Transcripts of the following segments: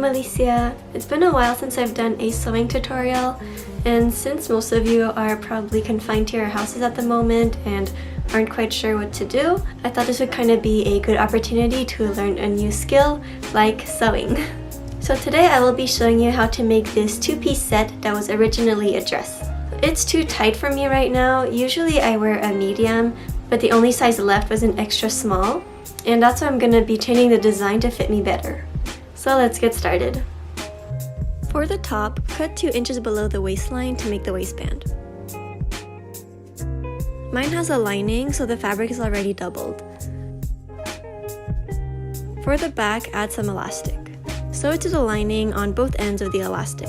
I'm Alicia. It's been a while since I've done a sewing tutorial, and since most of you are probably confined to your houses at the moment and aren't quite sure what to do, I thought this would kind of be a good opportunity to learn a new skill like sewing. So today I will be showing you how to make this two-piece set that was originally a dress. It's too tight for me right now. Usually I wear a medium, but the only size left was an extra small, and that's why I'm going to be changing the design to fit me better. So let's get started. For the top, cut 2 inches below the waistline to make the waistband. Mine has a lining, so the fabric is already doubled. For the back, add some elastic. Sew it to the lining on both ends of the elastic.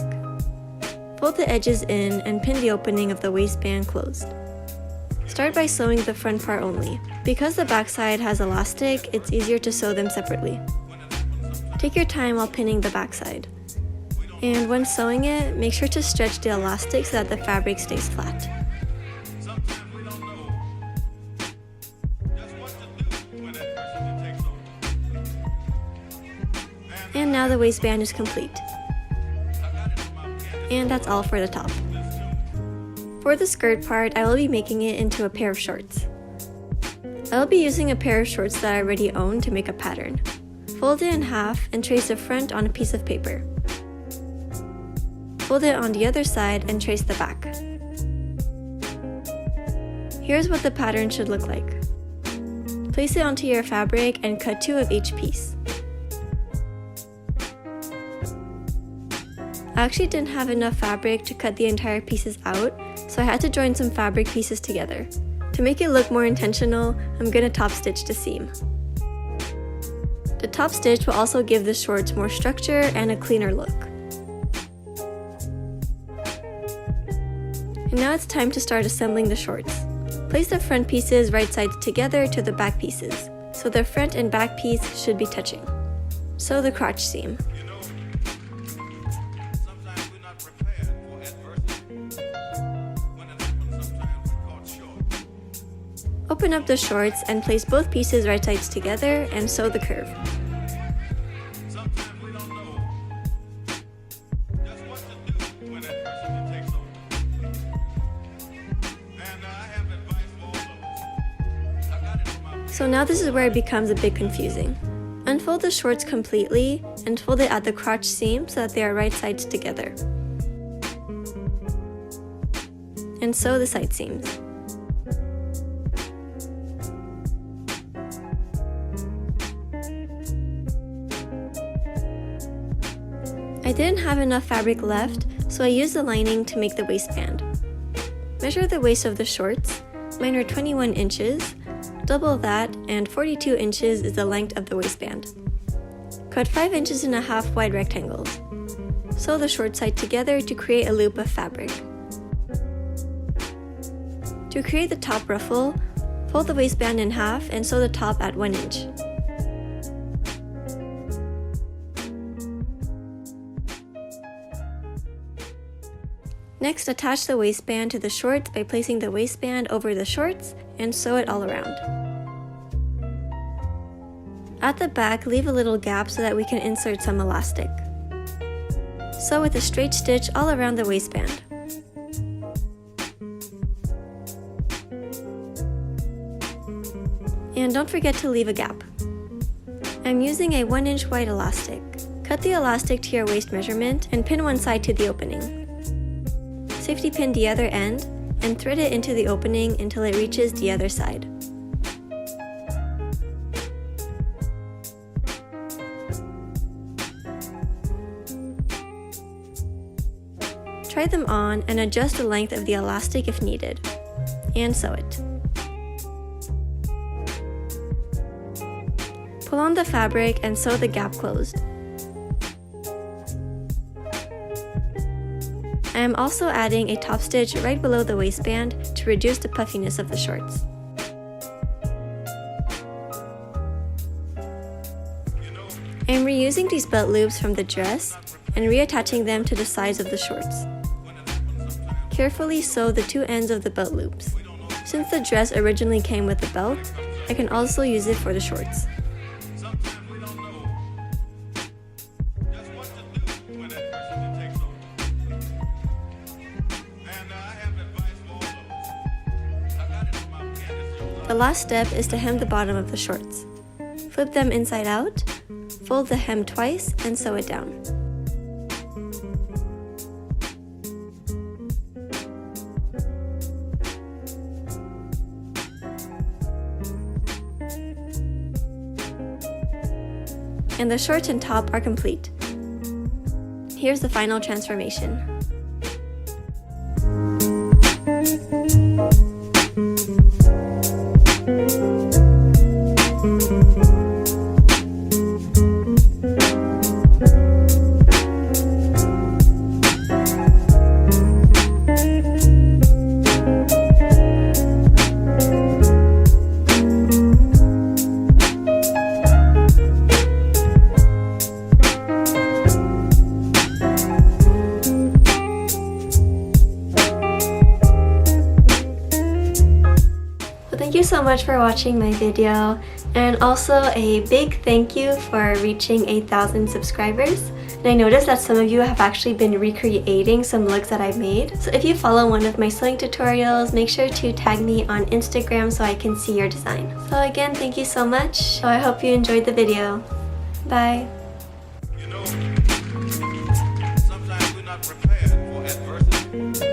Fold the edges in and pin the opening of the waistband closed. Start by sewing the front part only. Because the back side has elastic, it's easier to sew them separately. Take your time while pinning the back side. And when sewing it, make sure to stretch the elastic so that the fabric stays flat. And now the waistband is complete. And that's all for the top. For the skirt part, I will be making it into a pair of shorts. I will be using a pair of shorts that I already own to make a pattern. Fold it in half and trace the front on a piece of paper. Fold it on the other side and trace the back. Here's what the pattern should look like. Place it onto your fabric and cut 2 of each piece. I actually didn't have enough fabric to cut the entire pieces out, so I had to join some fabric pieces together. To make it look more intentional, I'm going to top stitch the seam. The top stitch will also give the shorts more structure and a cleaner look. And now it's time to start assembling the shorts. Place the front pieces right sides together to the back pieces, so the front and back piece should be touching. Sew the crotch seam. Open up the shorts and place both pieces right sides together and sew the curve. So now this is where it becomes a bit confusing. Unfold the shorts completely and fold it at the crotch seam so that they are right sides together. And sew the side seams. I didn't have enough fabric left, so I used the lining to make the waistband. Measure the waist of the shorts. Mine are 21 inches, double that, and 42 inches is the length of the waistband. Cut 5 inches and a half wide rectangles. Sew the short side together to create a loop of fabric. To create the top ruffle, fold the waistband in half and sew the top at 1 inch. Next, attach the waistband to the shorts by placing the waistband over the shorts and sew it all around. At the back, leave a little gap so that we can insert some elastic. Sew with a straight stitch all around the waistband. And don't forget to leave a gap. I'm using a 1 inch wide elastic. Cut the elastic to your waist measurement and pin one side to the opening. Safety pin the other end and thread it into the opening until it reaches the other side. Try them on and adjust the length of the elastic if needed, and sew it. Pull on the fabric and sew the gap closed. I am also adding a top stitch right below the waistband to reduce the puffiness of the shorts. I am reusing these belt loops from the dress and reattaching them to the sides of the shorts. Carefully sew the 2 ends of the belt loops. Since the dress originally came with a belt, I can also use it for the shorts. The last step is to hem the bottom of the shorts. Flip them inside out, fold the hem twice, and sew it down. And the shorts and top are complete. Here's the final transformation. Thank you so much for watching my video, and also a big thank you for reaching 8,000 subscribers. And I noticed that some of you have actually been recreating some looks that I made. So if you follow one of my sewing tutorials, make sure to tag me on Instagram so I can see your design. So again, thank you so much. So I hope you enjoyed the video. Bye! You know, sometimes we're not prepared for adversity.